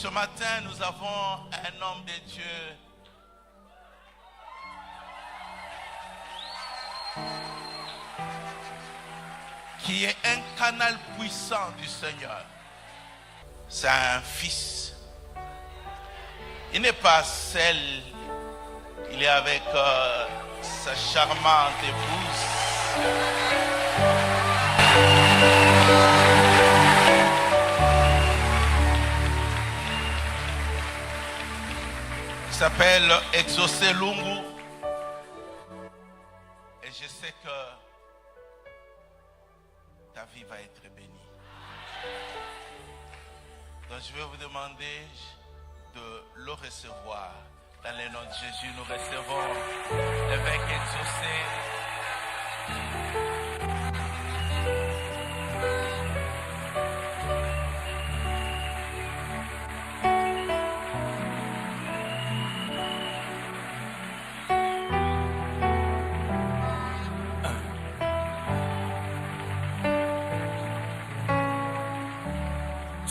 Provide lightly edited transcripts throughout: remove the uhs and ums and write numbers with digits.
Ce matin, nous avons un homme de Dieu qui est un canal puissant du Seigneur. C'est un fils. Il n'est pas seul. Il est avec sa charmante épouse. Il s'appelle Exaucé Lungu. Et je sais que ta vie va être bénie. Donc je vais vous demander de le recevoir. Dans le nom de Jésus, nous recevons l'évêque Exaucé.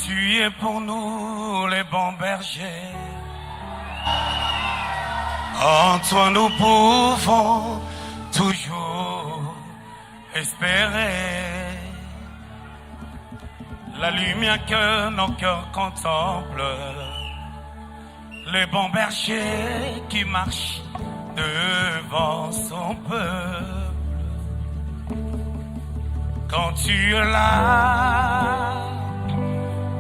Tu es pour nous les bons bergers. En toi nous pouvons toujours espérer la lumière que nos cœurs contemplent. Les bons bergers qui marchent devant son peuple. Quand tu es là,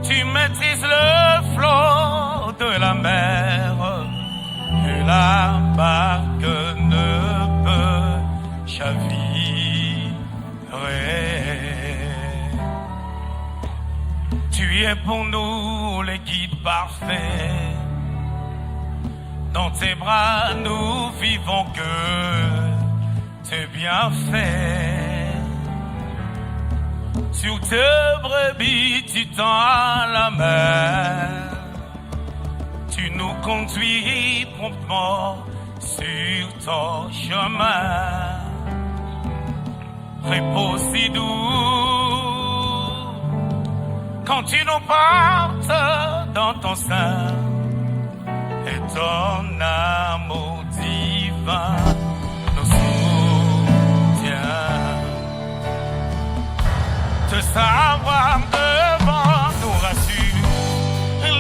tu maîtrises le flot de la mer et la barque ne peut chavirer. Tu es pour nous les guides parfaits. Dans tes bras nous vivons que tes bienfaits. Sur tes brebis, tu tends la main. Tu nous conduis promptement sur ton chemin. Repos si doux quand tu nous portes dans ton sein. Et ton amour divin nous soutient. Te savoir devant nous rassure.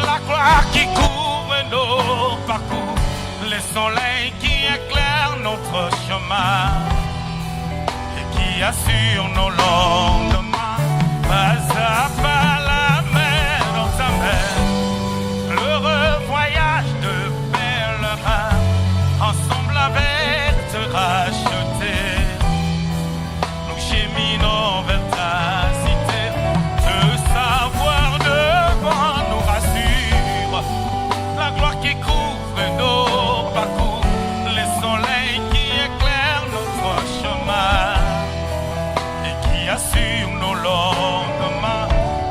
La gloire qui couvre nos parcours, le soleil qui éclaire notre chemin et qui assure nos lendemains. Pas à pas la main dans ta main, l'heureux voyage de pèlerin, ensemble avec te racheter. Nous cheminons vers ta cité. Te savoir devant nous rassure. La gloire qui couvre nos parcours, le soleil qui éclaire notre chemin et qui assure nos lendemains.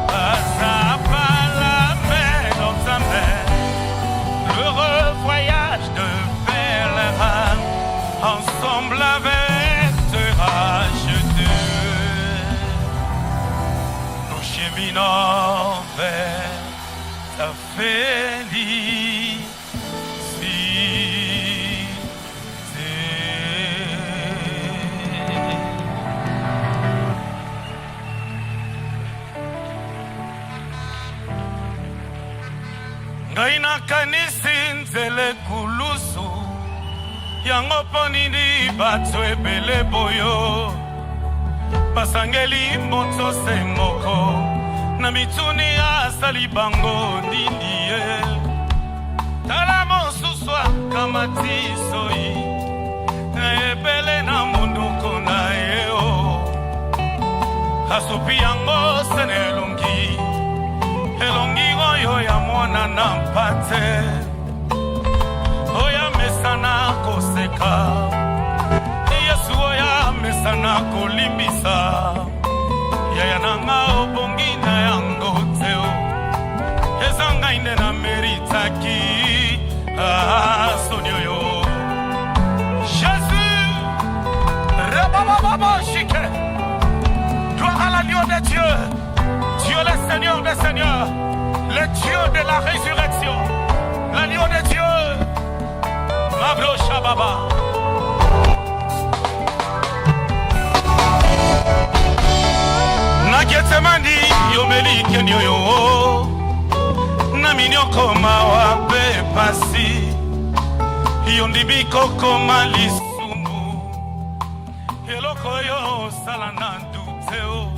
Pas à pas la main dans ta main, l'heureux voyage de pèlerin, ensemble avec te racheter. Nous cheminons vers ta félicité. Ngai nakanisi nzele kulusu yango mpo nini bato ebele boyo basangeli moto se moko na mituni asali bango nini ye. Tala mosusu akamati soi na ebele na monduko na ye o. Asupi yango sene elongi, elongi oyo ya mwana na mpate, oya mesana koseka, Yesu oya mesana kolimbisa. Yaya nanga obongi na yango teo, ezanga ine na meritaki soni oyo. Jésus, rebababa shike, gloire à l'agneau de Dieu, Dieu le Seigneur des Seigneurs, le Dieu de la résurrection, l'agneau de Dieu, Mabro Shababa. Nagetemani yomeli kenyoyo, naminyoko mawape pasi, yondibiko koma lisumu, eloko yo salanandu teo,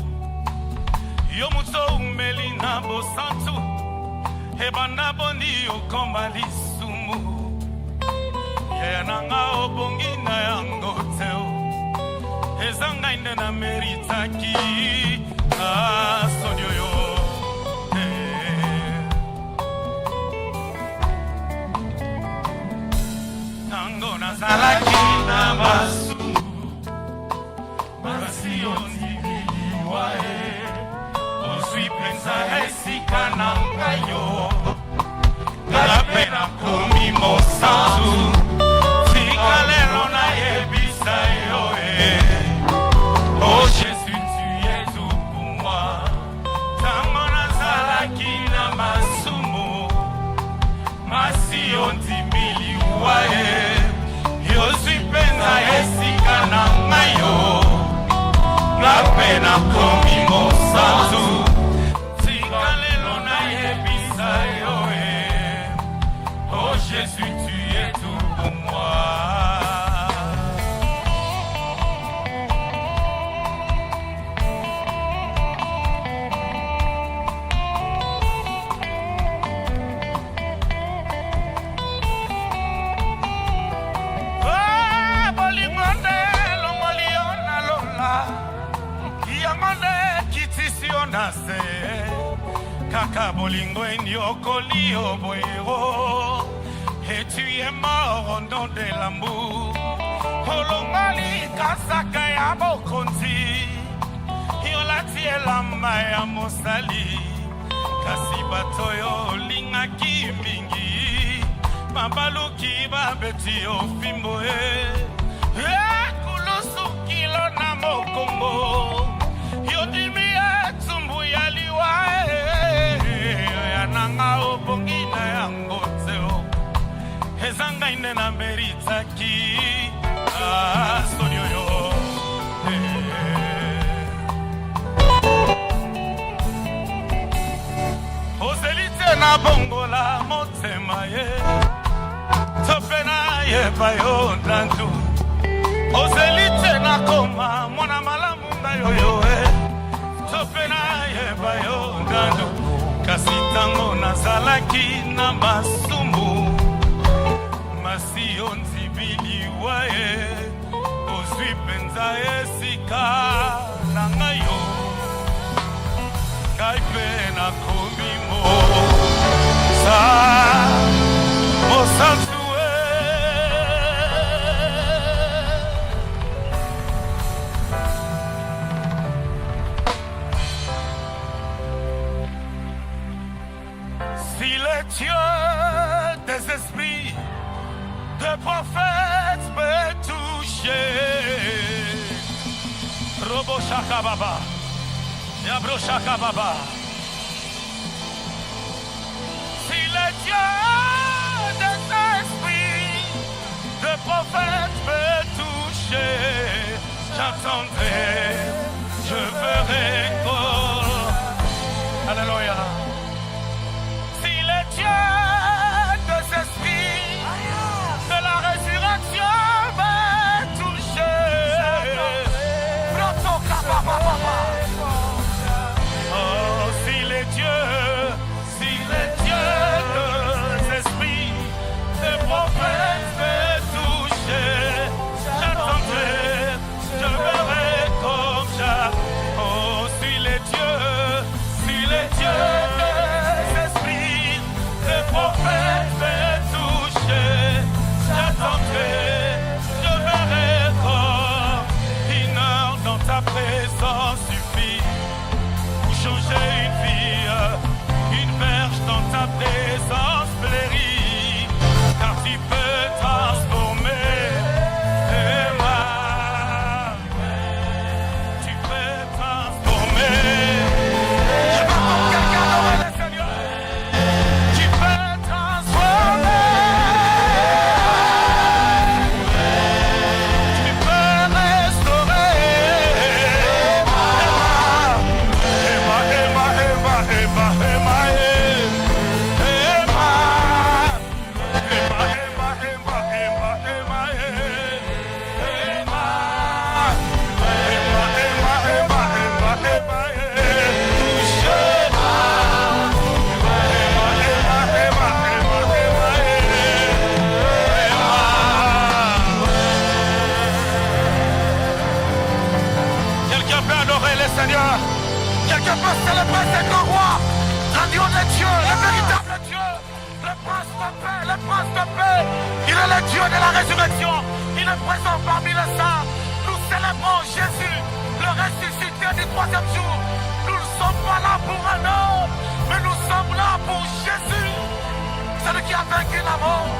yomuto umeli na bosantu, ebana bondi okoma lisumu, yenanga obongi na yango teo, ezanga inde na meritaki. Sonyoyo, tango nazalaki na masumu, masioni biliwae, ozwi penza esika na ngayo, nalapena komi mosantu, tika lelo na yebisa yo oh Jésus. Ondimili wae yozwi penza esika na ngayo napena komi mosantu tika lelo na yebisa yo oh Jésus tu es tout pour moi. Kaka bolingo enyokoli oboyero, et tu es mort au nom de l'amour. Olongali kasaka ya bokonzi, yolati elamba ya mosali, kasi batoyo lingaki mingi, mabaluki babeti ofimbo kulusu kilo na mokongo, yodimi tumbu ya liwae, yananga obongi na yango teo, ezanga ine na meritaki, sonyoyo. Ozelite na bongola motema ye, tope na ye bayo ndandu, ozelite na koma mwana malamu na yoyo topena yeba yo ndandu, kasi tango nazalaki na masumu, masiyo nzibili wae, ozwi penza esika na ngayo, kaipe na komimo sa mosantu. Si le Dieu des esprits, des prophètes peut toucher, Robo Shaka Baba, Yabro Shaka Baba. Si le Dieu des esprits, des prophètes peut toucher, j'attendrai, je ferai corps. Alléluia. Dieu des esprits, de la résurrection va toucher. Oh, si les dieux des esprits, des prophètes va toucher, j'attendrai, je verrai comme du troisième jour. Nous ne sommes pas là pour un homme, mais nous sommes là pour Jésus. Celui qui a vaincu la mort.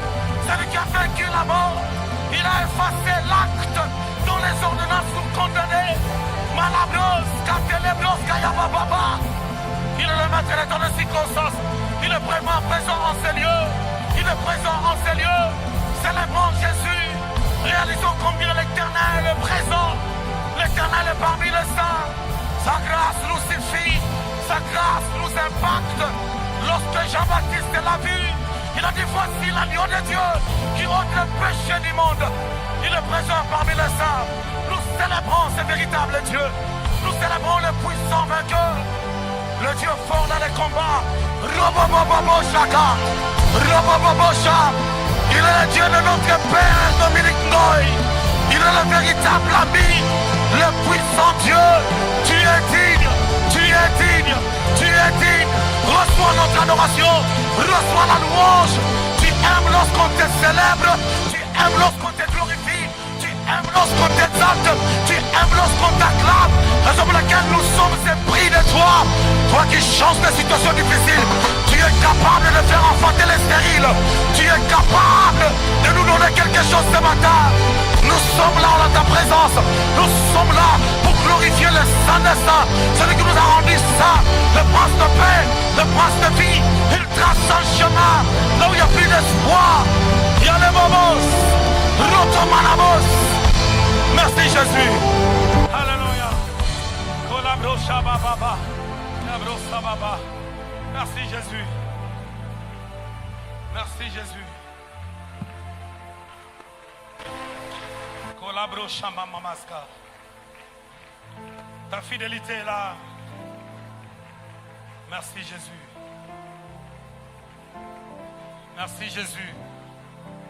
Celui qui a vaincu la mort. Il a effacé l'acte dont les ordonnances sont condamnées. Malabros, Katelebros, Kayabababa. Il est le maître des temps de circonstances. Il est vraiment présent en ces lieux. Il est présent en ces lieux. Célébrons Jésus. Réalisons combien l'Éternel est présent. L'Éternel est parmi les saints. Sa grâce nous suffit. Sa grâce nous impacte. Lorsque Jean-Baptiste l'a vu, il a dit voici l'agneau de Dieu qui ôte le péché du monde. Il est présent parmi les saints. Nous célébrons ce véritable Dieu. Nous célébrons le puissant vainqueur. Le Dieu fort dans les combats. Robobobobo Shaka. Robobobo Shaka. Il est le Dieu de notre Père Dominique Noy. Il est le véritable ami. Le puissant Dieu. Tu es digne. Tu es digne. Tu es digne. Reçois notre adoration. Reçois la louange. Tu aimes lorsqu'on te célèbre. Tu aimes lorsqu'on te glorifie. Tu aimes lorsqu'on t'exalte. Tu aimes lorsqu'on t'acclame. Raison pour laquelle nous sommes épris de toi. Toi qui changes des situations difficiles. Tu es capable de faire enfanter les stériles. Tu es capable de nous donner quelque chose ce matin. Nous sommes là en ta présence. Nous sommes là pour glorifier le Saint des Saints. Celui qui nous a rendu saints. Le prince de paix, le prince de vie. Il trace un chemin là où il n'y a plus d'espoir. Il y a les moments. Rotomanamos. Merci Jésus. Alléluia. Merci Jésus. Merci Jésus. Ta fidélité est là. Merci Jésus. Merci Jésus.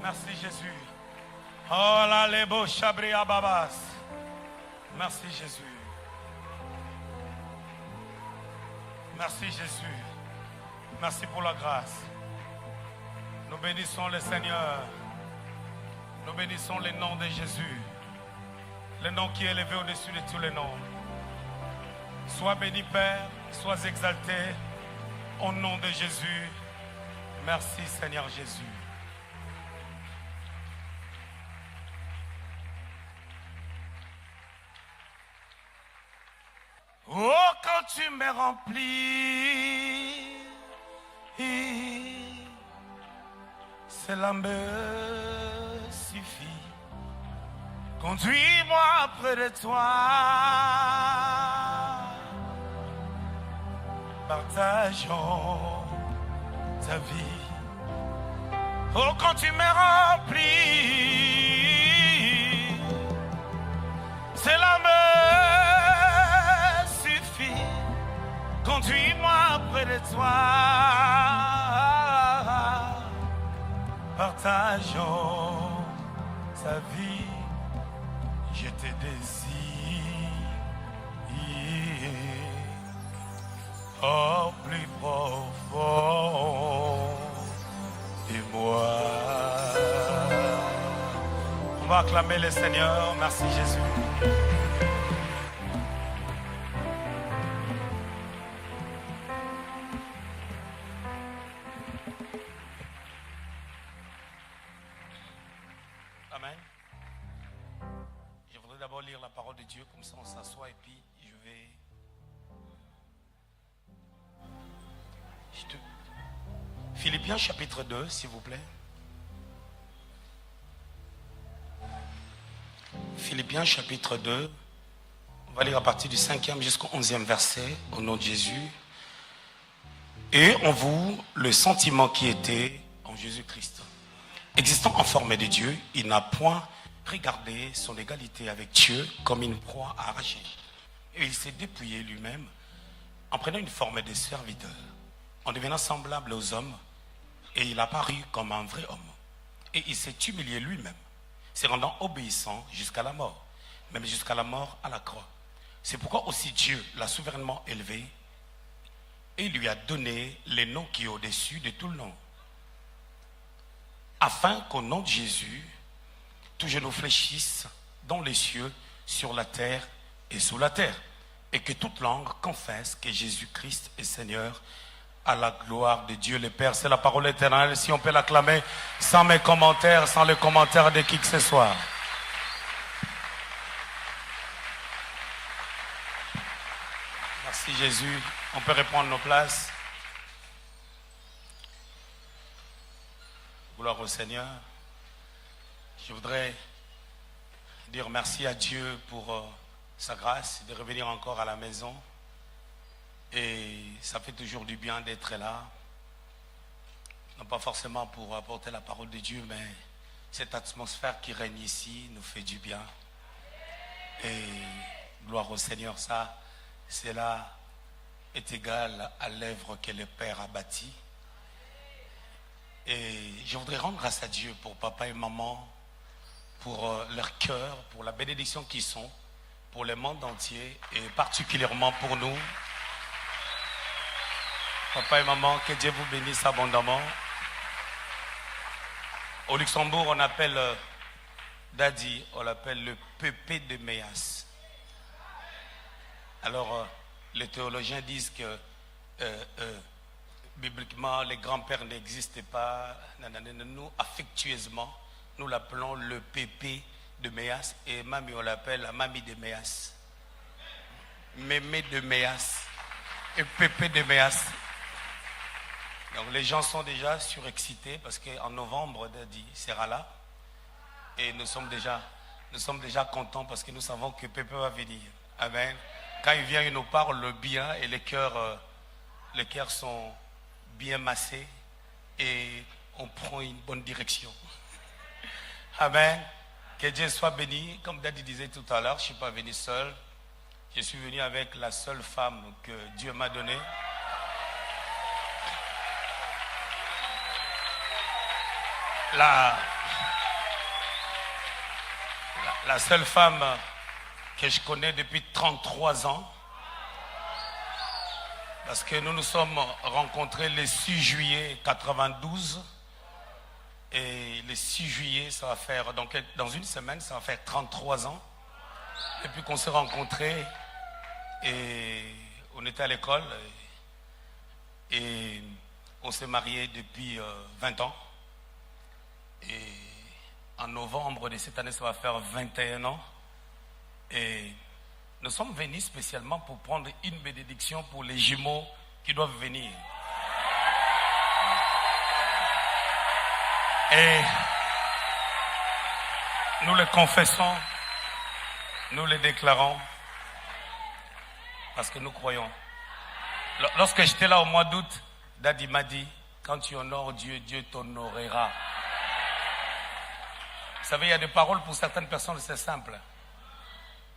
Merci Jésus. Oh la lebo chabria babas. Merci Jésus. Merci Jésus. Merci pour la grâce. Nous bénissons le Seigneur. Nous bénissons le nom de Jésus. Le nom qui est élevé au-dessus de tous les noms. Sois béni Père, sois exalté au nom de Jésus. Merci Seigneur Jésus. Oh, quand tu me remplis, cela me suffit. Conduis-moi près de toi. Partageons ta vie. Oh, quand tu me remplis, cela me suffit. Conduis-moi près de toi. Partageons ta vie. Je te désire. Au plus profond de moi. On va acclamer le Seigneur. Merci Jésus. Amen. Je voudrais d'abord lire la parole de Dieu, comme ça on s'assoit et puis je vais... Philippiens chapitre 2, s'il vous plaît. Philippiens chapitre 2. On va lire à partir du 5e jusqu'au 11e verset, au nom de Jésus. Et en vous, le sentiment qui était en Jésus-Christ. Existant en forme de Dieu, il n'a point regardé son égalité avec Dieu comme une proie à arracher. Et il s'est dépouillé lui-même en prenant une forme de serviteur, en devenant semblable aux hommes, et il apparut comme un vrai homme. Et il s'est humilié lui-même, se rendant obéissant jusqu'à la mort, même jusqu'à la mort à la croix. C'est pourquoi aussi Dieu l'a souverainement élevé et lui a donné les noms qui est au-dessus de tout le nom, afin qu'au nom de Jésus, tout genou fléchisse dans les cieux, sur la terre et sous la terre, et que toute langue confesse que Jésus-Christ est Seigneur à la gloire de Dieu le Père. C'est la parole éternelle. Si on peut l'acclamer sans mes commentaires, sans les commentaires de qui que ce soit. Merci Jésus. On peut reprendre nos places. Gloire au Seigneur. Je voudrais dire merci à Dieu pour sa grâce de revenir encore à la maison. Et ça fait toujours du bien d'être là. Non pas forcément pour apporter la parole de Dieu, mais cette atmosphère qui règne ici nous fait du bien. Et gloire au Seigneur, ça, cela est égal à l'œuvre que le Père a bâtie. Et je voudrais rendre grâce à Dieu pour papa et maman, pour leur cœur, pour la bénédiction qu'ils sont, pour le monde entier et particulièrement pour nous. Papa et maman, que Dieu vous bénisse abondamment. Au Luxembourg, on appelle Daddy, on l'appelle le pépé de Méas. Alors, les théologiens disent que bibliquement, les grands-pères n'existent pas. Nous, affectueusement, nous l'appelons le pépé de Méas. Et mamie, on l'appelle la mamie de Méas. Mémé de Méas. Et pépé de Méas. Donc les gens sont déjà surexcités parce qu'en novembre, Daddy sera là. Et nous sommes déjà contents parce que nous savons que Pépé va venir. Amen. Quand il vient, il nous parle bien et les cœurs sont bien massés et on prend une bonne direction. Amen. Que Dieu soit béni. Comme Daddy disait tout à l'heure, je ne suis pas venu seul. Je suis venu avec la seule femme que Dieu m'a donnée. La seule femme que je connais depuis 33 ans. Parce que nous nous sommes rencontrés le 6 juillet 92. Et le 6 juillet, ça va faire, donc dans une semaine, ça va faire 33 ans. Depuis qu'on s'est rencontrés, et on était à l'école. Et on s'est mariés depuis 20 ans. Et en novembre de cette année, ça va faire 21 ans. Et nous sommes venus spécialement pour prendre une bénédiction pour les jumeaux qui doivent venir. Et nous le confessons, nous le déclarons, parce que nous croyons. Lorsque j'étais là au mois d'août, Daddy m'a dit, quand tu honores Dieu, Dieu t'honorera. Vous savez, il y a des paroles pour certaines personnes, c'est simple.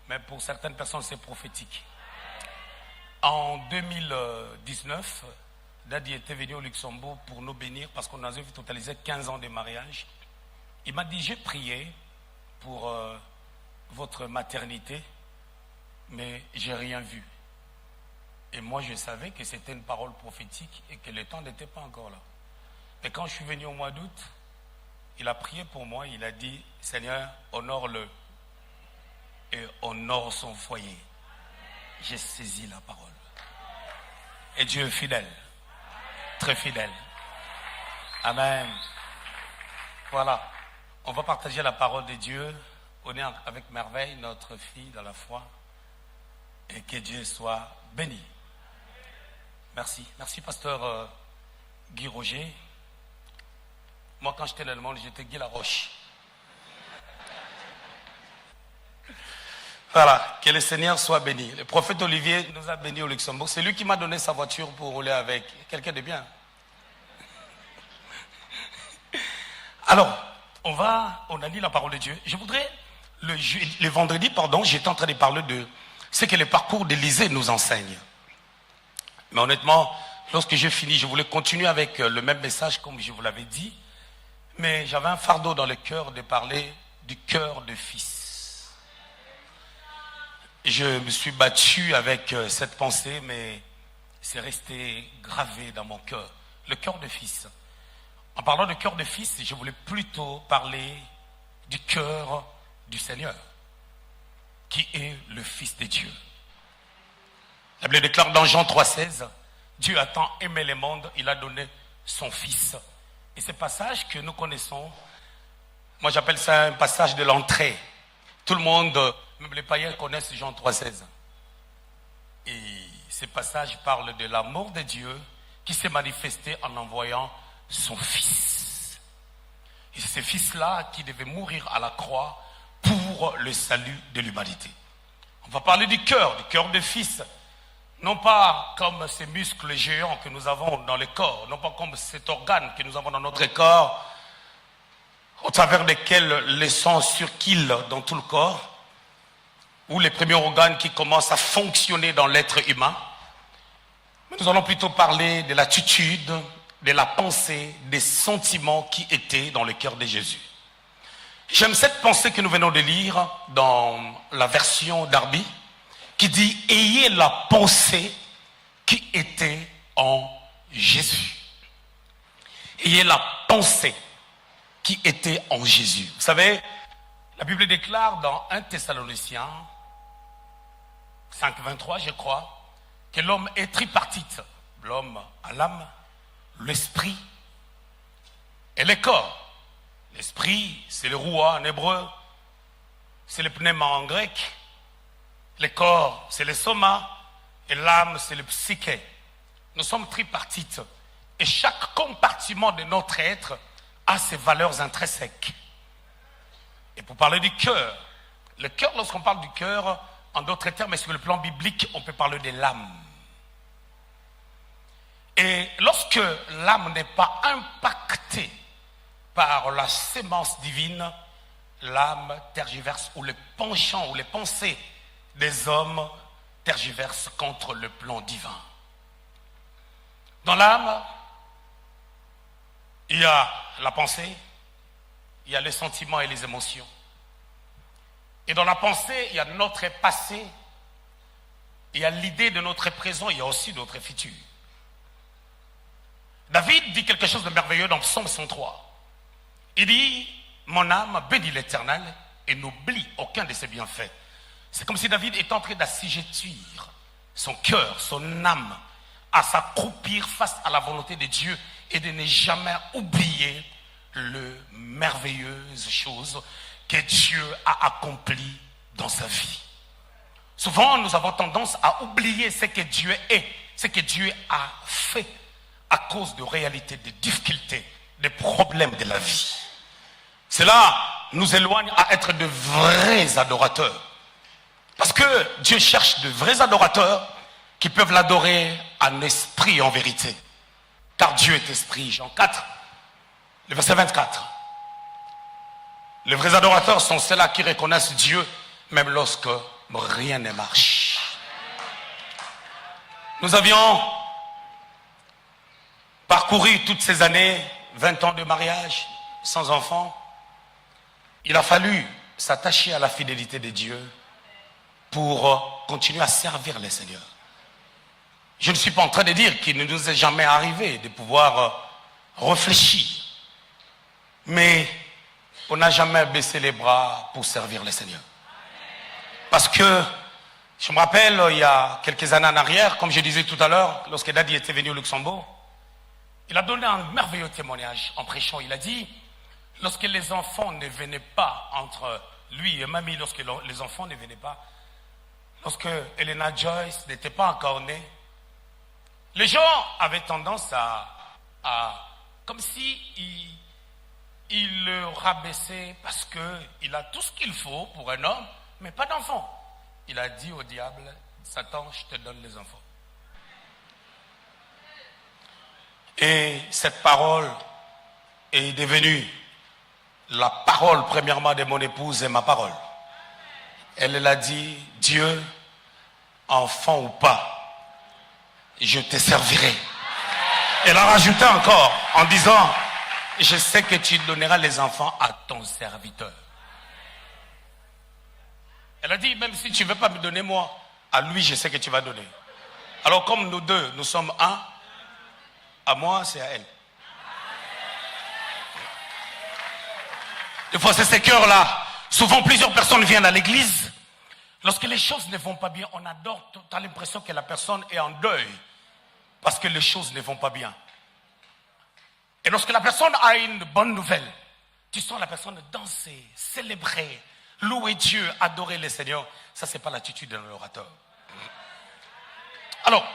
Mais pour certaines personnes, c'est prophétique. En 2019, Daddy était venu au Luxembourg pour nous bénir parce qu'on avait totalisé 15 ans de mariage. Il m'a dit, j'ai prié pour votre maternité, mais j'ai rien vu. Et moi, je savais que c'était une parole prophétique et que le temps n'était pas encore là. Et quand je suis venu au mois d'août, il a prié pour moi, il a dit, Seigneur, honore-le et honore son foyer. J'ai saisi la parole. Et Dieu est fidèle, très fidèle. Amen. Voilà, on va partager la parole de Dieu. On est avec merveille, notre fille dans la foi. Et que Dieu soit béni. Merci. Merci, pasteur Guy Roger. Moi, quand j'étais dans le monde, j'étais Guy Laroche. Voilà, que le Seigneur soit béni. Le prophète Olivier nous a bénis au Luxembourg. C'est lui qui m'a donné sa voiture pour rouler avec. Quelqu'un de bien. Alors, on a dit la parole de Dieu. Je voudrais, le vendredi, j'étais en train de parler de ce que le parcours d'Élysée nous enseigne. Mais honnêtement, lorsque j'ai fini, je voulais continuer avec le même message comme je vous l'avais dit. Mais j'avais un fardeau dans le cœur de parler du cœur de fils. Je me suis battu avec cette pensée, mais c'est resté gravé dans mon cœur. Le cœur de fils. En parlant de cœur de fils, je voulais plutôt parler du cœur du Seigneur, qui est le Fils de Dieu. La Bible déclare dans Jean 3,16, Dieu a tant aimé le monde, il a donné son Fils. Et ce passage que nous connaissons, moi j'appelle ça un passage de l'entrée. Tout le monde, même les païens connaissent Jean 3,16. Et ce passage parle de l'amour de Dieu qui s'est manifesté en envoyant son Fils. Et c'est ce Fils-là qui devait mourir à la croix pour le salut de l'humanité. On va parler du cœur de Fils. Non pas comme ces muscles géants que nous avons dans le corps, non pas comme cet organe que nous avons dans notre corps, au travers desquels le sang circule dans tout le corps, ou les premiers organes qui commencent à fonctionner dans l'être humain. Mais nous allons plutôt parler de l'attitude, de la pensée, des sentiments qui étaient dans le cœur de Jésus. J'aime cette pensée que nous venons de lire dans la version Darby, qui dit « Ayez la pensée qui était en Jésus ». Ayez la pensée qui était en Jésus. Vous savez, la Bible déclare dans 1 Thessaloniciens 5,23, je crois, que l'homme est tripartite. L'homme a l'âme, l'esprit et le corps. L'esprit, c'est le roua en hébreu, c'est le pneuma en grec. Le corps, c'est le soma, et l'âme, c'est le psyché. Nous sommes tripartites. Et chaque compartiment de notre être a ses valeurs intrinsèques. Et pour parler du cœur, le cœur, lorsqu'on parle du cœur, en d'autres termes, et sur le plan biblique, on peut parler de l'âme. Et lorsque l'âme n'est pas impactée par la sémence divine, l'âme tergiverse, ou les penchants, ou les pensées des hommes tergiversent contre le plan divin. Dans l'âme, il y a la pensée, il y a les sentiments et les émotions. Et dans la pensée, il y a notre passé, il y a l'idée de notre présent, il y a aussi notre futur. David dit quelque chose de merveilleux dans Psaume 103. Il dit, mon âme bénit l'Éternel et n'oublie aucun de ses bienfaits. C'est comme si David est en train d'assujettir son cœur, son âme, à s'accroupir face à la volonté de Dieu et de ne jamais oublier les merveilleuses choses que Dieu a accomplies dans sa vie. Souvent, nous avons tendance à oublier ce que Dieu est, ce que Dieu a fait à cause de réalités, de difficultés, des problèmes de la vie. Cela nous éloigne à être de vrais adorateurs. Parce que Dieu cherche de vrais adorateurs qui peuvent l'adorer en esprit et en vérité. Car Dieu est esprit. Jean 4, le verset 24. Les vrais adorateurs sont ceux-là qui reconnaissent Dieu même lorsque rien ne marche. Nous avions parcouru toutes ces années, 20 ans de mariage, sans enfants. Il a fallu s'attacher à la fidélité de Dieu pour continuer à servir le Seigneur. Je ne suis pas en train de dire qu'il ne nous est jamais arrivé de pouvoir réfléchir. Mais on n'a jamais baissé les bras pour servir le Seigneur. Parce que, je me rappelle, il y a quelques années en arrière, comme je disais tout à l'heure, lorsque Daddy était venu au Luxembourg, il a donné un merveilleux témoignage en prêchant. Il a dit, lorsque les enfants ne venaient pas entre lui et mamie, lorsque les enfants ne venaient pas, lorsque Elena Joyce n'était pas encore née, les gens avaient tendance à comme si il le rabaissait parce qu'il a tout ce qu'il faut pour un homme, mais pas d'enfant. Il a dit au diable, Satan, je te donne les enfants. Et cette parole est devenue la parole premièrement de mon épouse et ma parole. Elle a dit, Dieu, enfant ou pas, je te servirai. Elle a rajouté encore en disant, je sais que tu donneras les enfants à ton serviteur. Elle a dit, même si tu ne veux pas me donner moi, à lui je sais que tu vas donner. Alors comme nous deux, nous sommes un, à moi c'est à elle. Des fois c'est ces cœurs-là. Souvent plusieurs personnes viennent à l'église. Lorsque les choses ne vont pas bien, on adore, tu as l'impression que la personne est en deuil parce que les choses ne vont pas bien. Et lorsque la personne a une bonne nouvelle, tu sens la personne danser, célébrer, louer Dieu, adorer le Seigneur. Ça, ce n'est pas l'attitude d'un orateur. Alors,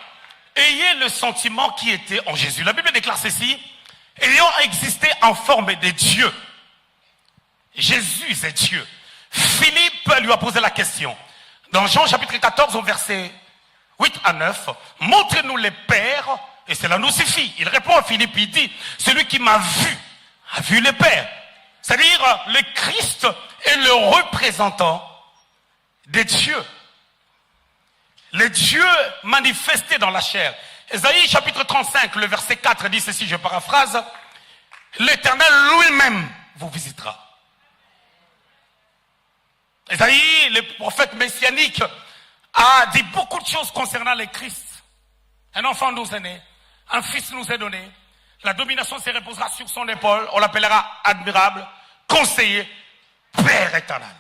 ayez le sentiment qui était en Jésus. La Bible déclare ceci: ayant existé en forme de Dieu, Jésus est Dieu. Philippe lui a posé la question. Dans Jean chapitre 14, au verset 8 à 9, montrez-nous les pères et cela nous suffit. Il répond à Philippe, il dit, celui qui m'a vu a vu les pères. C'est-à-dire, le Christ est le représentant de Dieu. Le Dieu manifesté dans la chair. Ésaïe chapitre 35, le verset 4 dit ceci, je paraphrase, l'Éternel lui-même vous visitera. Ésaïe, le prophète messianique, a dit beaucoup de choses concernant le Christ. Un enfant nous est né, un fils nous est donné, la domination se reposera sur son épaule, on l'appellera admirable, conseiller, Père éternel.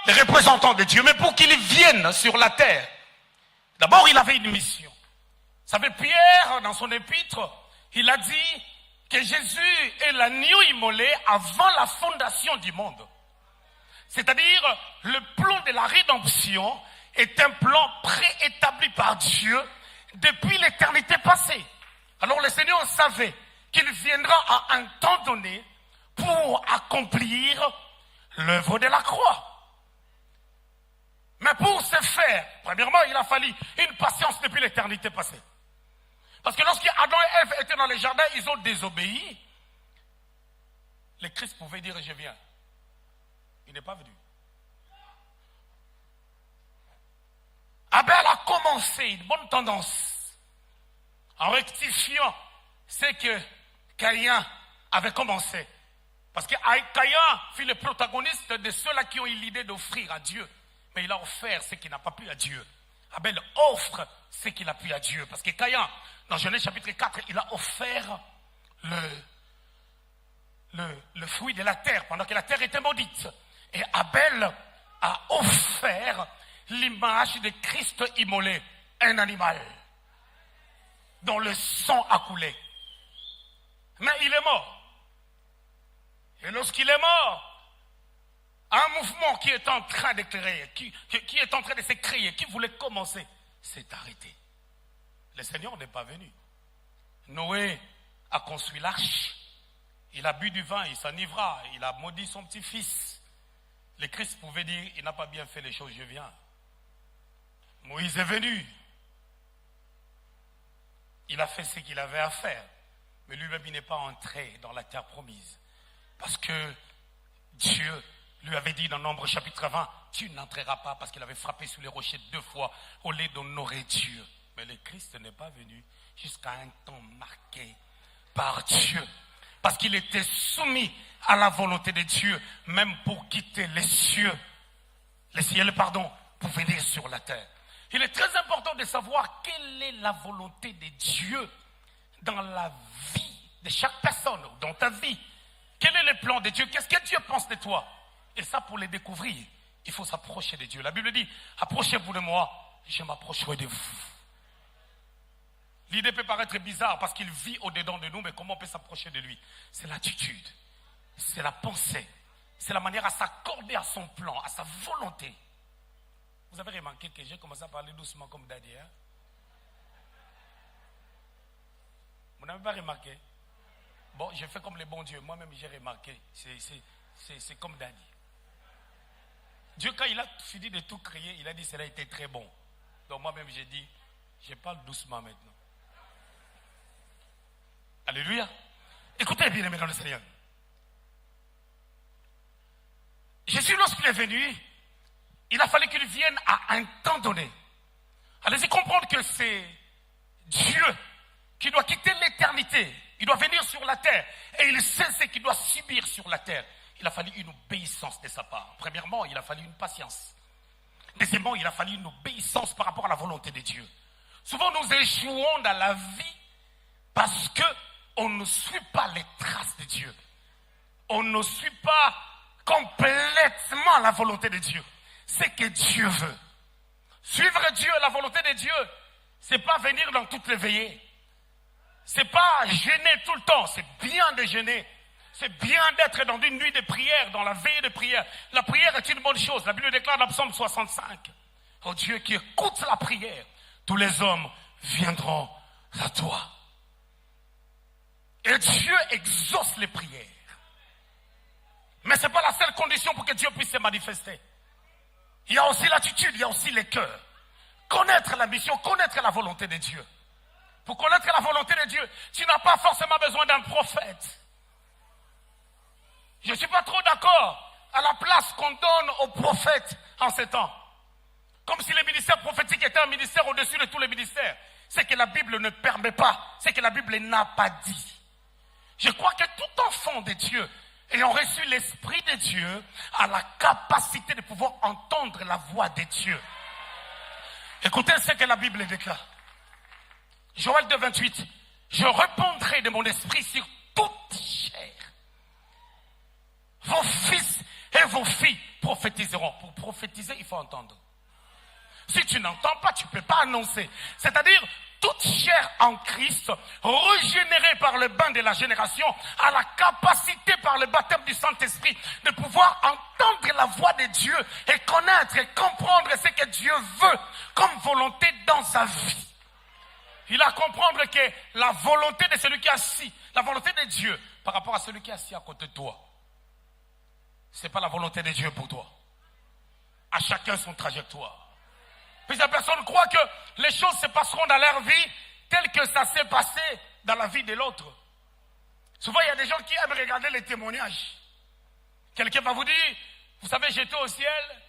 Les représentants de Dieu, mais pour qu'il vienne sur la terre, d'abord il avait une mission. Vous savez, Pierre, dans son épître, il a dit que Jésus est l'agneau immolé avant la fondation du monde. C'est-à-dire, le plan de la rédemption est un plan préétabli par Dieu depuis l'éternité passée. Alors le Seigneur savait qu'il viendra à un temps donné pour accomplir l'œuvre de la croix. Mais pour ce faire, premièrement, il a fallu une patience depuis l'éternité passée. Parce que lorsqu'Adam et Ève étaient dans le jardin, ils ont désobéi. Le Christ pouvait dire, je viens. Il n'est pas venu. Abel a commencé une bonne tendance en rectifiant ce que Caïn avait commencé. Parce que Caïn fut le protagoniste de ceux-là qui ont eu l'idée d'offrir à Dieu. Mais il a offert ce qu'il n'a pas pu à Dieu. Abel offre ce qu'il a pu à Dieu. Parce que Caïn, dans Genèse chapitre 4, il a offert le fruit de la terre pendant que la terre était maudite. Et Abel a offert l'image de Christ immolé, un animal dont le sang a coulé. Mais il est mort. Et lorsqu'il est mort, un mouvement qui est en train de créer, qui est en train de se créer, qui voulait commencer, s'est arrêté. Le Seigneur n'est pas venu. Noé a construit l'arche. Il a bu du vin, il s'enivra, il a maudit son petit-fils. Le Christ pouvait dire, il n'a pas bien fait les choses, je viens. Moïse est venu. Il a fait ce qu'il avait à faire. Mais lui-même, il n'est pas entré dans la terre promise. Parce que Dieu lui avait dit dans Nombre chapitre 20, tu n'entreras pas parce qu'il avait frappé sur les rochers 2 fois au lieu d'honorer Dieu. Mais le Christ n'est pas venu jusqu'à un temps marqué par Dieu. Parce qu'il était soumis à la volonté de Dieu, même pour quitter les cieux, pour venir sur la terre. Il est très important de savoir quelle est la volonté de Dieu dans la vie de chaque personne, dans ta vie. Quel est le plan de Dieu? Qu'est-ce que Dieu pense de toi? Et ça, pour le découvrir, il faut s'approcher de Dieu. La Bible dit, approchez-vous de moi, je m'approcherai de vous. L'idée peut paraître bizarre parce qu'il vit au-dedans de nous, mais comment on peut s'approcher de lui? C'est l'attitude, c'est la pensée, c'est la manière à s'accorder à son plan, à sa volonté. Vous avez remarqué que j'ai commencé à parler doucement comme Daddy, hein? Vous n'avez pas remarqué? Bon, j'ai fait comme les bons dieux, moi-même j'ai remarqué, c'est comme Daddy. Dieu, quand il a fini de tout créer, il a dit cela était très bon. Donc moi-même j'ai dit, je parle doucement maintenant. Alléluia. Écoutez bien, aimés dans le Seigneur. Jésus, lorsqu'il est venu, il a fallu qu'il vienne à un temps donné. Allez-y comprendre que c'est Dieu qui doit quitter l'éternité. Il doit venir sur la terre. Et il sait ce qu'il doit subir sur la terre. Il a fallu une obéissance de sa part. Premièrement, il a fallu une patience. Deuxièmement, il a fallu une obéissance par rapport à la volonté de Dieu. Souvent, nous échouons dans la vie parce que on ne suit pas les traces de Dieu. On ne suit pas complètement la volonté de Dieu. ce que Dieu veut. Suivre Dieu, la volonté de Dieu, c'est pas venir dans toutes les veillées. C'est pas jeûner tout le temps. C'est bien de jeûner. C'est bien d'être dans une nuit de prière, dans la veille de prière. La prière est une bonne chose. La Bible déclare dans le psaume 65. Oh Dieu qui écoute la prière, tous les hommes viendront à toi. Et Dieu exauce les prières. Mais ce n'est pas la seule condition pour que Dieu puisse se manifester. Il y a aussi l'attitude, il y a aussi les cœurs. Connaître la mission, connaître la volonté de Dieu. Pour connaître la volonté de Dieu, tu n'as pas forcément besoin d'un prophète. Je ne suis pas trop d'accord à la place qu'on donne aux prophètes en ces temps. Comme si le ministère prophétique était un ministère au-dessus de tous les ministères. C'est que la Bible ne permet pas, c'est que la Bible n'a pas dit. Je crois que tout enfant de Dieu, ayant reçu l'Esprit de Dieu, a la capacité de pouvoir entendre la voix de Dieu. Écoutez ce que la Bible déclare. Joël 2,28. Je répandrai de mon esprit sur toute chair. Vos fils et vos filles prophétiseront. Pour prophétiser, il faut entendre. Si tu n'entends pas, tu ne peux pas annoncer. C'est-à-dire, toute chair en Christ, régénérée par le bain de la génération, a la capacité par le baptême du Saint-Esprit de pouvoir entendre la voix de Dieu et connaître et comprendre ce que Dieu veut comme volonté dans sa vie. Il a à comprendre que la volonté de celui qui est assis, la volonté de Dieu par rapport à celui qui est assis à côté de toi, ce n'est pas la volonté de Dieu pour toi. À chacun son trajectoire. Plusieurs personnes croient que les choses se passeront dans leur vie telles que ça s'est passé dans la vie de l'autre. Souvent, il y a des gens qui aiment regarder les témoignages. Quelqu'un va vous dire, vous savez, j'étais au ciel,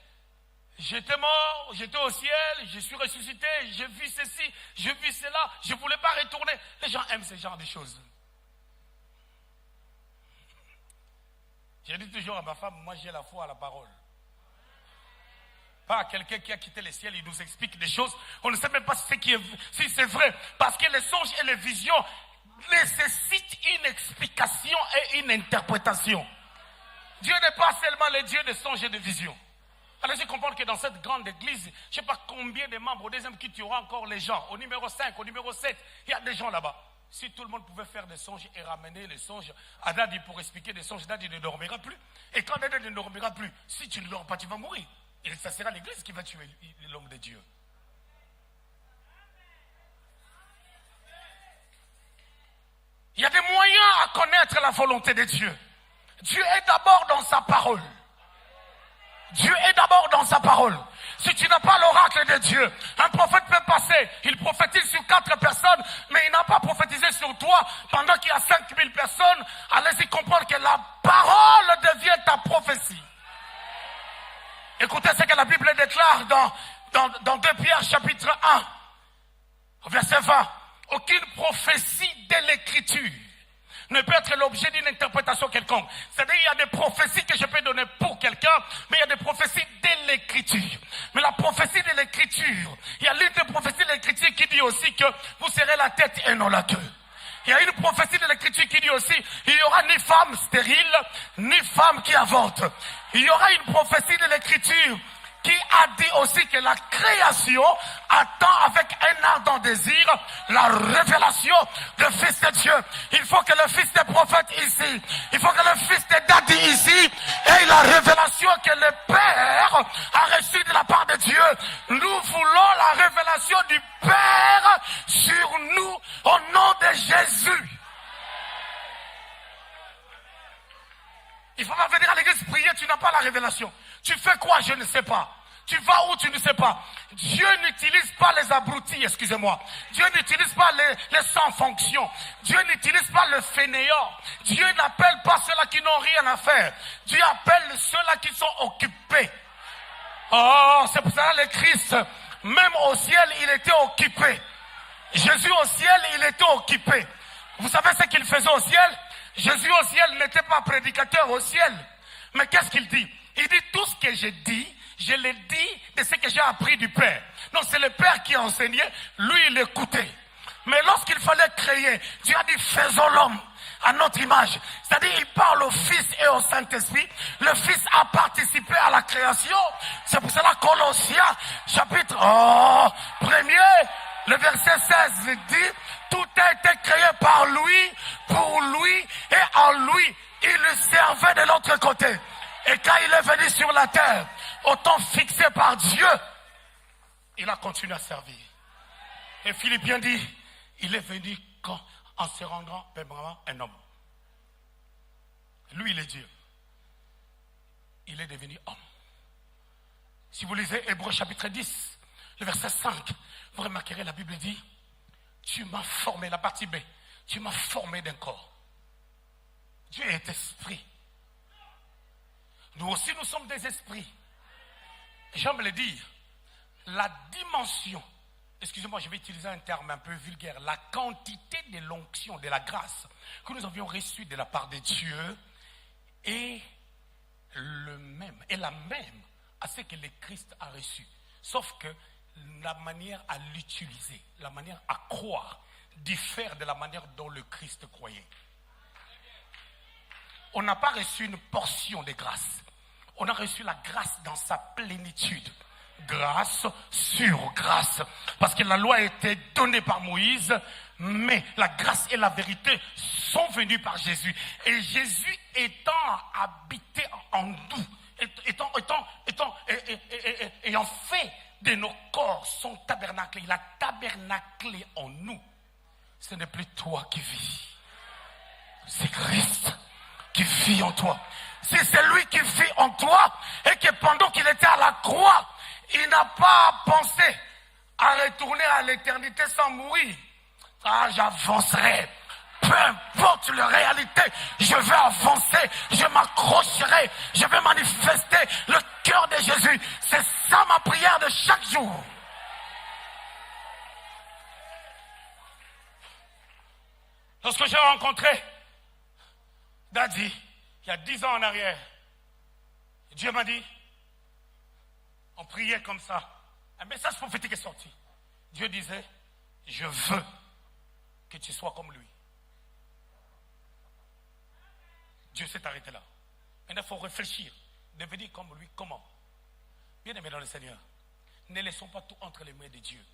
j'étais mort, j'étais au ciel, je suis ressuscité, j'ai vu ceci, j'ai vu cela, je ne voulais pas retourner. Les gens aiment ce genre de choses. Je dis toujours à ma femme, moi j'ai la foi à la parole. Pas quelqu'un qui a quitté le ciel, il nous explique des choses. On ne sait même pas si c'est vrai. Parce que les songes et les visions nécessitent une explication et une interprétation. Dieu n'est pas seulement le Dieu de songes et de visions. Allez-y comprendre que dans cette grande église, je ne sais pas combien de membres, au deuxième kit, il y aura encore les gens. Au numéro 5, au numéro 7, il y a des gens là-bas. Si tout le monde pouvait faire des songes et ramener les songes à Dadi pour expliquer des songes, Dadi ne dormira plus. Et quand Dadi ne dormira plus, si tu ne dors pas, tu vas mourir. Et ça sera l'église qui va tuer l'homme de Dieu. Il y a des moyens à connaître la volonté de Dieu. Dieu est d'abord dans sa parole. Dieu est d'abord dans sa parole. Si tu n'as pas l'oracle de Dieu, un prophète peut passer, il prophétise sur 4 personnes, mais il n'a pas prophétisé sur toi pendant qu'il y a 5000 personnes. Allez-y comprendre que la parole devient ta prophétie. Écoutez ce que la Bible déclare dans 2 Pierre chapitre 1, verset 20. Aucune prophétie de l'écriture ne peut être l'objet d'une interprétation quelconque. C'est-à-dire qu'il y a des prophéties que je peux donner pour quelqu'un, mais il y a des prophéties de l'écriture. Mais la prophétie de l'écriture, il y a l'une des prophéties de l'écriture qui dit aussi que vous serez la tête et non la queue. Il y a une prophétie de l'écriture qui dit aussi, il n'y aura ni femme stérile, ni femme qui avorte. Il y aura une prophétie de l'écriture qui a dit aussi que la création attend avec un ardent désir la révélation du Fils de Dieu. Il faut que le Fils des prophètes ici, il faut que le Fils de Dadi ici ait la révélation que le Père a reçue de la part de Dieu. Nous voulons la révélation du Père sur nous au nom de Jésus. Il ne faut pas venir à l'église prier, tu n'as pas la révélation. Tu fais quoi? Je ne sais pas. Tu vas où? Tu ne sais pas. Dieu n'utilise pas les abrutis, excusez-moi. Dieu n'utilise pas les sans fonction. Dieu n'utilise pas le fainéant. Dieu n'appelle pas ceux-là qui n'ont rien à faire. Dieu appelle ceux-là qui sont occupés. Oh, c'est pour ça le Christ, même au ciel, il était occupé. Jésus au ciel, il était occupé. Vous savez ce qu'il faisait au ciel? Jésus au ciel n'était pas prédicateur au ciel. Mais qu'est-ce qu'il dit? Il dit tout ce que j'ai dit, je l'ai dit de ce que j'ai appris du Père. Donc c'est le Père qui enseignait, lui il écoutait. Mais lorsqu'il fallait créer, Dieu a dit faisons l'homme à notre image. C'est-à-dire il parle au Fils et au Saint-Esprit. Le Fils a participé à la création. C'est pour cela Colossiens, chapitre 1er, le verset 16 dit, tout a été créé par lui, pour lui et en lui. Il le servait de l'autre côté. Et quand il est venu sur la terre, au temps fixé par Dieu, il a continué à servir. Et Philippiens dit, il est venu quand, en se rendant vraiment un homme. Lui, il est Dieu. Il est devenu homme. Si vous lisez Hébreux chapitre 10, le verset 5, vous remarquerez, la Bible dit, tu m'as formé, la partie B, tu m'as formé d'un corps. Dieu est esprit. Nous aussi, nous sommes des esprits. J'aime le dire, la dimension, excusez-moi, je vais utiliser un terme un peu vulgaire, la quantité de l'onction, de la grâce que nous avions reçue de la part de Dieu est la même à ce que le Christ a reçu. Sauf que la manière à l'utiliser, la manière à croire, diffère de la manière dont le Christ croyait. On n'a pas reçu une portion de grâce. On a reçu la grâce dans sa plénitude. Grâce sur grâce. Parce que la loi a été donnée par Moïse, mais la grâce et la vérité sont venues par Jésus. Et Jésus étant habité en nous, ayant fait de nos corps son tabernacle, il a tabernaclé en nous. Ce n'est plus toi qui vis, c'est Christ qui vit en toi. Si c'est lui qui vit en toi et que pendant qu'il était à la croix, il n'a pas pensé à retourner à l'éternité sans mourir. Ah, j'avancerai. Peu importe la réalité, je vais avancer, je m'accrocherai, je vais manifester le cœur de Jésus. C'est ça ma prière de chaque jour. Lorsque j'ai rencontré Daddy, il y a 10 ans en arrière, Dieu m'a dit, on priait comme ça, un message prophétique est sorti. Dieu disait, je veux que tu sois comme lui. Dieu s'est arrêté là. Maintenant, il faut réfléchir, devenir comme lui, comment? Bien aimé dans le Seigneur, ne laissons pas tout entre les mains de Dieu.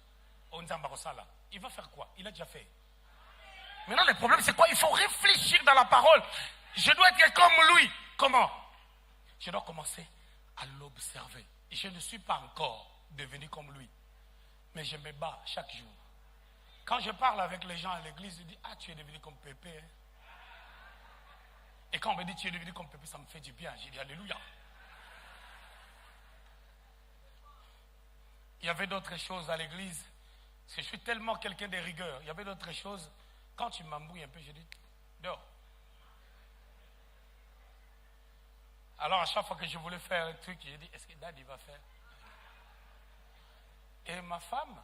Il va faire quoi? Il a déjà fait. Maintenant, le problème, c'est quoi? Il faut réfléchir dans la parole. Je dois être comme lui. Comment? Je dois commencer à l'observer. Et je ne suis pas encore devenu comme lui. Mais je me bats chaque jour. Quand je parle avec les gens à l'église, ils disent, ah, tu es devenu comme Pépé. Hein? Et quand on me dit, tu es devenu comme Pépé, ça me fait du bien. J'ai dit, alléluia. Il y avait d'autres choses à l'église. Parce que je suis tellement quelqu'un de rigueur. Il y avait d'autres choses. Quand tu m'embrouilles un peu, je dis, dehors. Alors à chaque fois que je voulais faire un truc, j'ai dit, est-ce que Daddy va faire? Et ma femme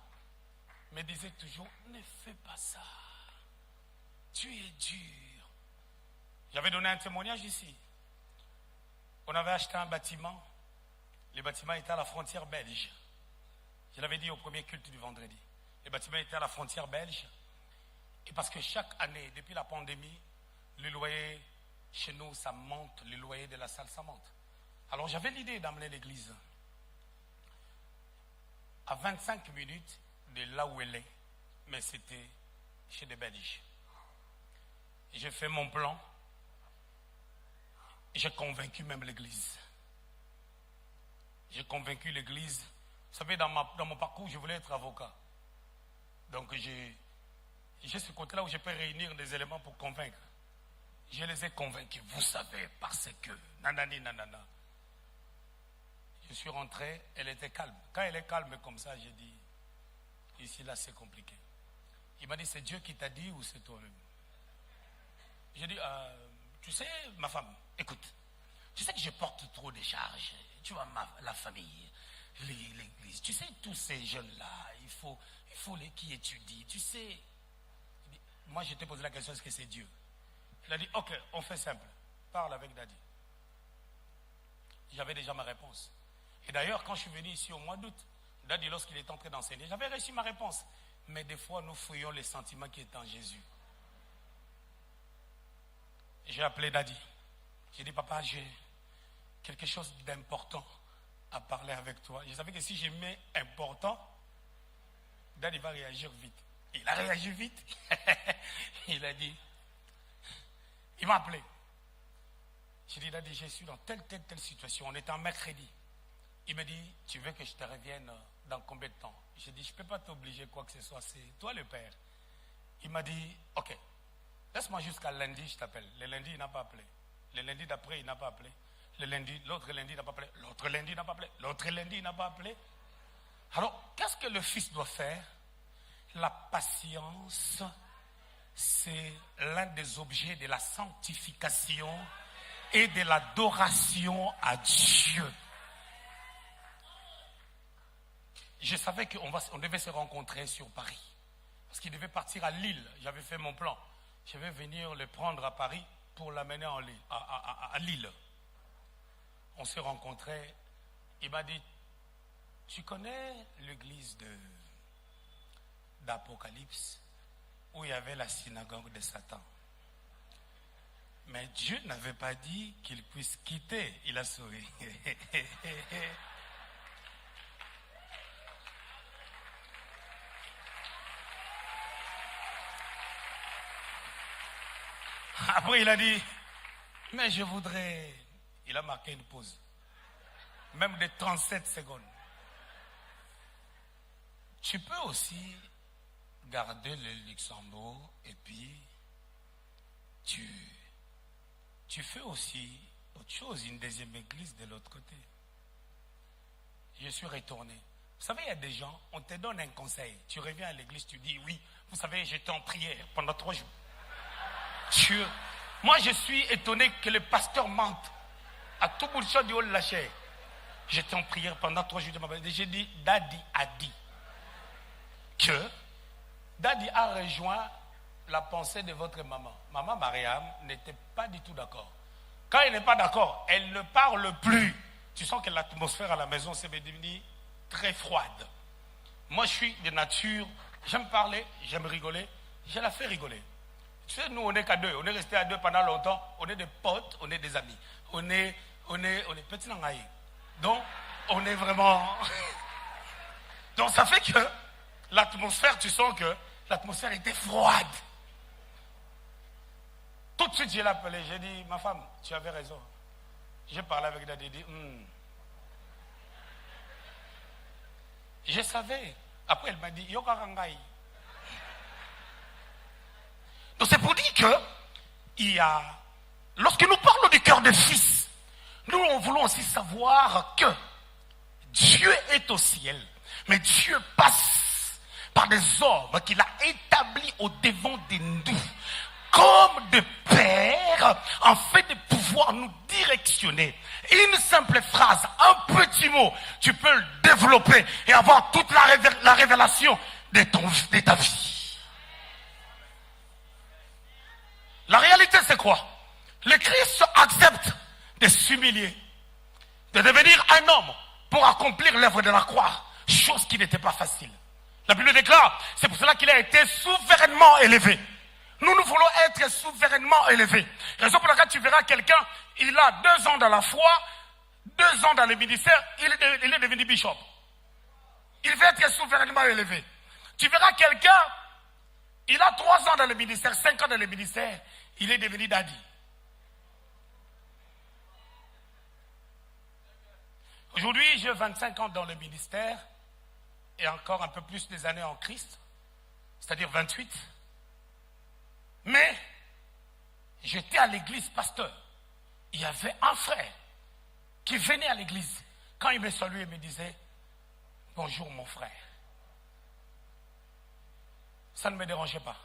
me disait toujours, ne fais pas ça. Tu es dur. J'avais donné un témoignage ici. On avait acheté un bâtiment. Le bâtiment était à la frontière belge. Je l'avais dit au premier culte du vendredi. Le bâtiment était à la frontière belge. Et parce que chaque année, depuis la pandémie, le loyer chez nous, ça monte, le loyer de la salle, ça monte. Alors j'avais l'idée d'amener l'église à 25 minutes de là où elle est, mais c'était chez des Belges. J'ai fait mon plan, j'ai convaincu même l'église. J'ai convaincu l'église. Vous savez, dans mon parcours, je voulais être avocat. Donc j'ai ce côté-là où je peux réunir des éléments pour convaincre. Je les ai convaincus, vous savez, parce que nanani nanana. Je suis rentré, elle était calme. Quand elle est calme comme ça, j'ai dit, ici là c'est compliqué. Il m'a dit, c'est Dieu qui t'a dit ou c'est toi-même? J'ai dit, tu sais, ma femme, écoute, tu sais que je porte trop de charges. Tu vois, la famille, l'église, tu sais, tous ces jeunes-là, il faut les qui étudient, tu sais. Moi, je t'ai posé la question, est-ce que c'est Dieu? Il a dit, ok, on fait simple. Parle avec Daddy. J'avais déjà ma réponse. Et d'ailleurs, quand je suis venu ici au mois d'août, Daddy, lorsqu'il est entré d'enseigner, j'avais reçu ma réponse. Mais des fois, nous fouillons les sentiments qui sont en Jésus. J'ai appelé Daddy. J'ai dit, papa, j'ai quelque chose d'important à parler avec toi. Je savais que si je mets important, Daddy va réagir vite. Il a réagi vite. Il a dit, il m'a appelé. J'ai dit, Daddy, je suis dans telle situation. On est en mercredi. Il me dit, tu veux que je te revienne dans combien de temps? J'ai dit, je ne peux pas t'obliger quoi que ce soit. C'est toi le père. Il m'a dit, ok, laisse-moi jusqu'à lundi, je t'appelle. Le lundi, il n'a pas appelé. Le lundi d'après, il n'a pas appelé. Le lundi, l'autre lundi, il n'a pas appelé. L'autre lundi, il n'a pas appelé. L'autre lundi, il n'a pas appelé. Alors, qu'est-ce que le fils doit faire? La patience, c'est l'un des objets de la sanctification et de l'adoration à Dieu. Je savais qu'on devait se rencontrer sur Paris. Parce qu'il devait partir à Lille. J'avais fait mon plan. Je vais venir le prendre à Paris pour l'amener à Lille. On s'est rencontrés. Il m'a dit, tu connais l'église d'Apocalypse où il y avait la synagogue de Satan? Mais Dieu n'avait pas dit qu'il puisse quitter. Il a souri. Après, il a dit, mais je voudrais... Il a marqué une pause. Même de 37 secondes. Tu peux aussi garder le Luxembourg et puis tu fais aussi autre chose, une deuxième église de l'autre côté. Je suis retourné. Vous savez, il y a des gens, on te donne un conseil. Tu reviens à l'église, tu dis, oui, vous savez, j'étais en prière pendant 3 jours. Moi, je suis étonné que le pasteur mente. À tout bout de champ du haut de la chair. J'étais en prière pendant 3 jours de ma vie. J'ai dit, Daddy a dit que Daddy a rejoint la pensée de votre maman. Maman Mariam n'était pas du tout d'accord. Quand elle n'est pas d'accord, elle ne parle plus. Tu sens que l'atmosphère à la maison s'est devenue très froide. Moi, je suis de nature, j'aime parler, j'aime rigoler, je la fais rigoler. Tu sais, nous, on n'est qu'à 2. On est resté à 2 pendant longtemps. On est des potes, on est des amis. On est petits langaïs. Donc, on est vraiment... Donc, ça fait que l'atmosphère, tu sens que l'atmosphère était froide. Tout de suite, je l'ai appelé. J'ai dit, ma femme, tu avais raison. J'ai parlé avec Daddy, dit, Je savais. Après, elle m'a dit, Yoka Rangai. Donc, c'est pour dire que, lorsque nous parlons du cœur des fils, nous voulons aussi savoir que Dieu est au ciel, mais Dieu passe par des hommes qu'il a établis au devant de nous, comme des pères, en fait de pouvoir nous directionner. Une simple phrase, un petit mot, tu peux le développer et avoir toute la révélation de ta vie. La réalité, c'est quoi? Le Christ accepte de s'humilier, de devenir un homme pour accomplir l'œuvre de la croix, chose qui n'était pas facile. La Bible déclare, c'est pour cela qu'il a été souverainement élevé. Nous voulons être souverainement élevés. Raison pour laquelle tu verras quelqu'un, il a 2 ans dans la foi, 2 ans dans le ministère, il est devenu bishop. Il veut être souverainement élevé. Tu verras quelqu'un, il a 3 ans dans le ministère, 5 ans dans le ministère, il est devenu daddy. Aujourd'hui, j'ai 25 ans dans le ministère et encore un peu plus des années en Christ, c'est-à-dire 28. Mais j'étais à l'église pasteur. Il y avait un frère qui venait à l'église. Quand il me saluait, il me disait « Bonjour mon frère ». Ça ne me dérangeait pas.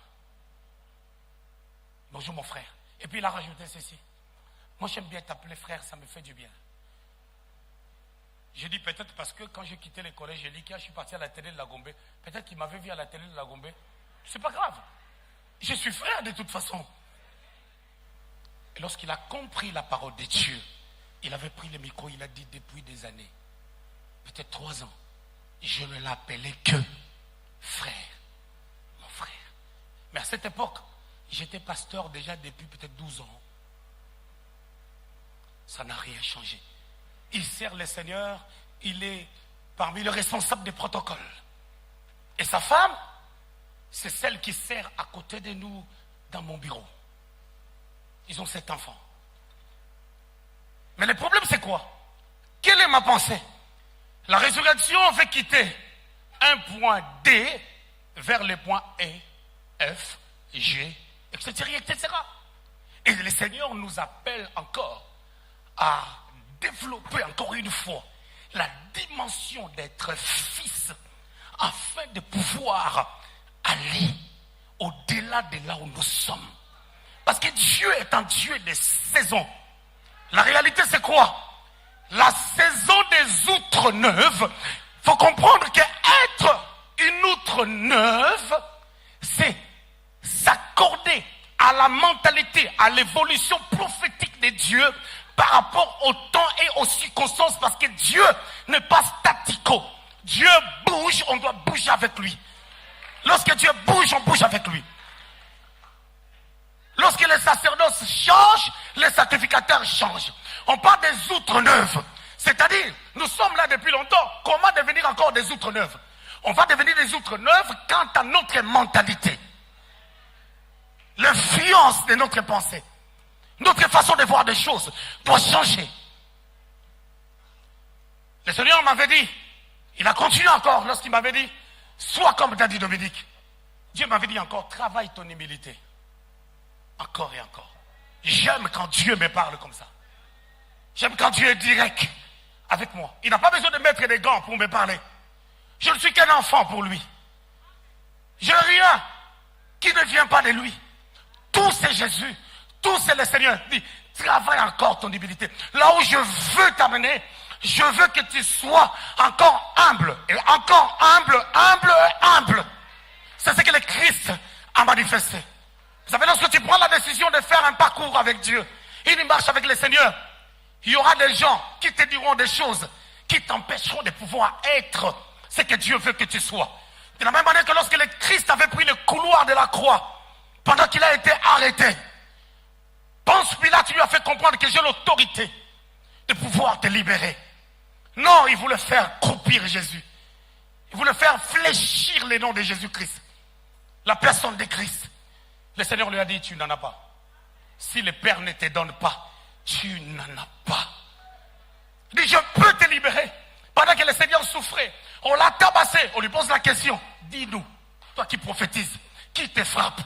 « Bonjour mon frère ». Et puis il a rajouté ceci. « Moi j'aime bien t'appeler frère, ça me fait du bien ». J'ai dit peut-être parce que quand j'ai quitté le collège, je suis parti à la télé de la Gombe. Peut-être qu'il m'avait vu à la télé de la Gombe. C'est pas grave. Je suis frère de toute façon. Et lorsqu'il a compris la parole de Dieu, il avait pris le micro, il a dit depuis des années, peut-être 3 ans, je ne l'appelais que frère, mon frère. Mais à cette époque, j'étais pasteur déjà depuis peut-être 12 ans. Ça n'a rien changé. Il sert le Seigneur, il est parmi les responsables des protocoles. Et sa femme, c'est celle qui sert à côté de nous dans mon bureau. Ils ont 7 enfants. Mais le problème, c'est quoi? Quelle est ma pensée? La résurrection fait quitter un point D vers les points E, F, G, etc., etc. Et le Seigneur nous appelle encore à développer encore une fois la dimension d'être fils afin de pouvoir aller au-delà de là où nous sommes. Parce que Dieu est un Dieu des saisons. La réalité, c'est quoi? La saison des outres neuves, il faut comprendre qu'être une outre neuve, c'est s'accorder à la mentalité, à l'évolution prophétique de Dieu par rapport au temps et aux circonstances, parce que Dieu n'est pas statico. Dieu bouge, on doit bouger avec lui. Lorsque Dieu bouge, on bouge avec lui. Lorsque les sacerdoces changent, les sacrificateurs changent. On parle des outres neuves. C'est-à-dire, nous sommes là depuis longtemps. Comment devenir encore des outres neuves? On va devenir des outres neuves quant à notre mentalité. L'influence de notre pensée. Notre façon de voir des choses doit changer. Le Seigneur m'avait dit, il a continué encore lorsqu'il m'avait dit, sois comme Daddy Dominique. Dieu m'avait dit encore, travaille ton humilité. Encore et encore. J'aime quand Dieu me parle comme ça. J'aime quand Dieu est direct avec moi. Il n'a pas besoin de mettre des gants pour me parler. Je ne suis qu'un enfant pour lui. Je n'ai rien qui ne vient pas de lui. Tout c'est Jésus. Tout c'est le Seigneur. Il dit, travaille encore ton humilité. Là où je veux t'amener, je veux que tu sois encore humble. Et encore humble, humble, humble. C'est ce que le Christ a manifesté. Vous savez, lorsque tu prends la décision de faire un parcours avec Dieu, une marche avec le Seigneur, il y aura des gens qui te diront des choses qui t'empêcheront de pouvoir être ce que Dieu veut que tu sois. De la même manière que lorsque le Christ avait pris le couloir de la croix, pendant qu'il a été arrêté, Ponce Pilate lui a fait comprendre que j'ai l'autorité de pouvoir te libérer. Non, il voulait faire croupir Jésus. Il voulait faire fléchir les noms de Jésus-Christ. La personne de Christ. Le Seigneur lui a dit, tu n'en as pas. Si le Père ne te donne pas, tu n'en as pas. Il dit, je peux te libérer. Pendant que le Seigneur souffrait, on l'a tabassé. On lui pose la question, dis-nous, toi qui prophétises, qui te frappe?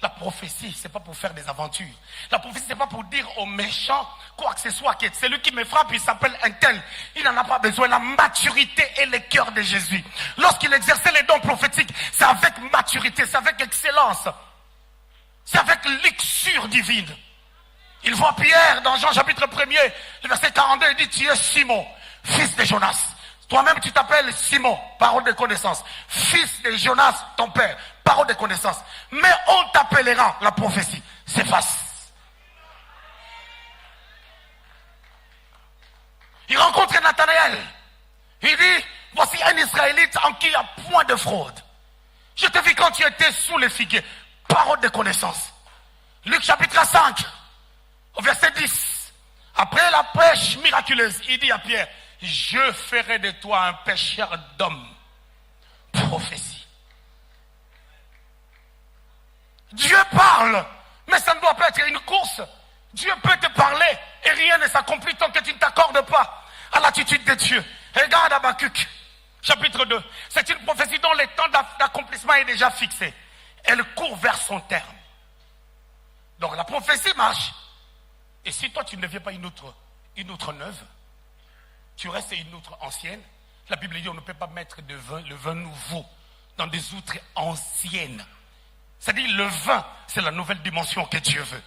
La prophétie, c'est pas pour faire des aventures. La prophétie, c'est pas pour dire aux méchants quoi que ce soit. Que celui qui me frappe, il s'appelle un tel. Il n'en a pas besoin. La maturité est le cœur de Jésus. Lorsqu'il exerçait les dons prophétiques, c'est avec maturité, c'est avec excellence. C'est avec l'ixure divine. Il voit Pierre dans Jean chapitre 1er, le verset 42, il dit, tu es Simon, fils de Jonas. Toi-même tu t'appelles Simon, parole de connaissance. Fils de Jonas, ton père, parole de connaissance. Mais on t'appellera, la prophétie s'efface. Il rencontre Nathanaël. Il dit, voici un Israélite en qui il n'y a point de fraude. Je te vis quand tu étais sous les figuiers. Parole de connaissance. Luc chapitre 5, au verset 10. Après la pêche miraculeuse, il dit à Pierre, je ferai de toi un pêcheur d'hommes. Prophétie. Dieu parle, mais ça ne doit pas être une course. Dieu peut te parler et rien ne s'accomplit tant que tu ne t'accordes pas à l'attitude de Dieu. Regarde Habakkuk, chapitre 2. C'est une prophétie dont le temps d'accomplissement est déjà fixé. Elle court vers son terme. Donc la prophétie marche. Et si toi tu ne deviens pas une outre neuve, tu restes une outre ancienne. La Bible dit on ne peut pas mettre de vin, le vin nouveau dans des outres anciennes. C'est-à-dire le vin, c'est la nouvelle dimension que Dieu veut.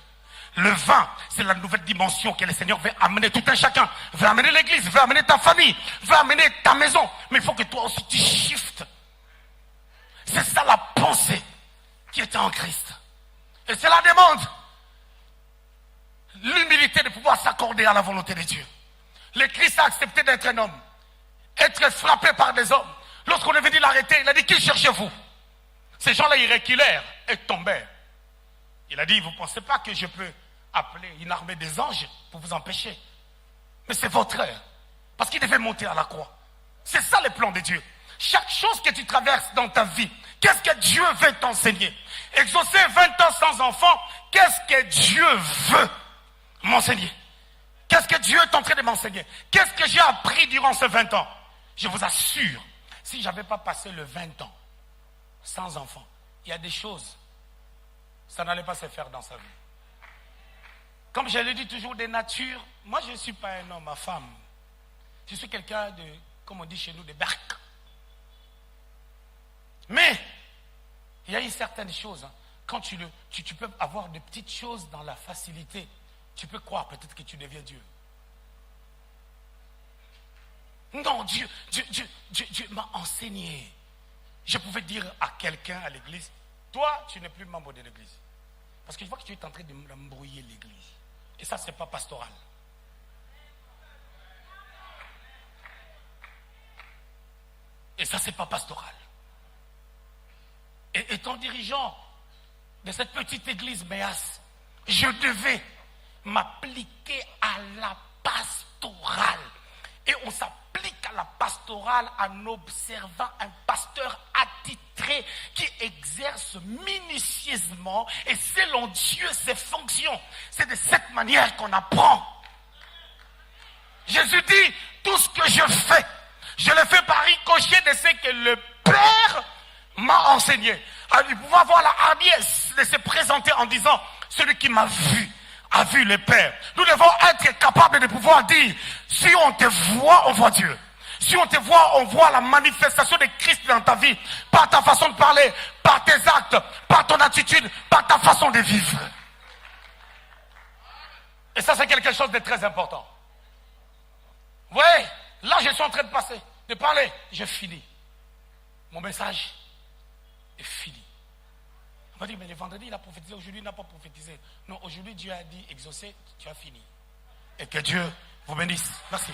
Le vin, c'est la nouvelle dimension que le Seigneur veut amener tout un chacun. Veut amener l'église, veut amener ta famille, veut amener ta maison. Mais il faut que toi aussi tu shiftes. C'est ça la pensée qui était en Christ. Et cela demande l'humilité de pouvoir s'accorder à la volonté de Dieu. Le Christ a accepté d'être un homme, être frappé par des hommes. Lorsqu'on est venu l'arrêter, il a dit, qui cherchez-vous? Ces gens-là, ils reculèrent et tombèrent. Il a dit, vous ne pensez pas que je peux appelé une armée des anges pour vous empêcher. Mais c'est votre heure. Parce qu'il devait monter à la croix. C'est ça le plan de Dieu. Chaque chose que tu traverses dans ta vie, qu'est-ce que Dieu veut t'enseigner? Exaucer 20 ans sans enfant, qu'est-ce que Dieu veut m'enseigner? Qu'est-ce que Dieu est en train de m'enseigner? Qu'est-ce que j'ai appris durant ces 20 ans? Je vous assure, si je n'avais pas passé le 20 ans sans enfant, il y a des choses, ça n'allait pas se faire dans sa vie. Comme je le dis toujours, de nature, moi je ne suis pas un homme, ma femme. Je suis quelqu'un de, comme on dit chez nous, de berk. Mais, il y a une certaine chose, hein, quand tu peux avoir de petites choses dans la facilité, tu peux croire peut-être que tu deviens Dieu. Non, Dieu m'a enseigné. Je pouvais dire à quelqu'un à l'église, toi, tu n'es plus membre de l'église. Parce que je vois que tu es en train de m'embrouiller l'église. Et ça, ce n'est pas pastoral. Et ça, ce n'est pas pastoral. Et étant dirigeant de cette petite église Méas, je devais m'appliquer à la pastorale. Et on s'applique à la pastorale en observant un pasteur attitré qui exerce minutieusement et selon Dieu ses fonctions. C'est de cette manière qu'on apprend. Jésus dit, tout ce que je fais, je le fais par ricochet de ce que le Père m'a enseigné. Alors, il pouvait avoir la hardiesse de se présenter en disant, celui qui m'a vu a vu le Père. Nous devons être capables de pouvoir dire, si on te voit, on voit Dieu. Si on te voit, on voit la manifestation de Christ dans ta vie, par ta façon de parler, par tes actes, par ton attitude, par ta façon de vivre. Et ça, c'est quelque chose de très important. Vous voyez, là, je suis en train de parler, je finis. Mon message est fini. On va dire, mais le vendredi, il a prophétisé, aujourd'hui, il n'a pas prophétisé. Non, aujourd'hui, Dieu a dit, exaucer, tu as fini. Et que Dieu vous bénisse. Merci.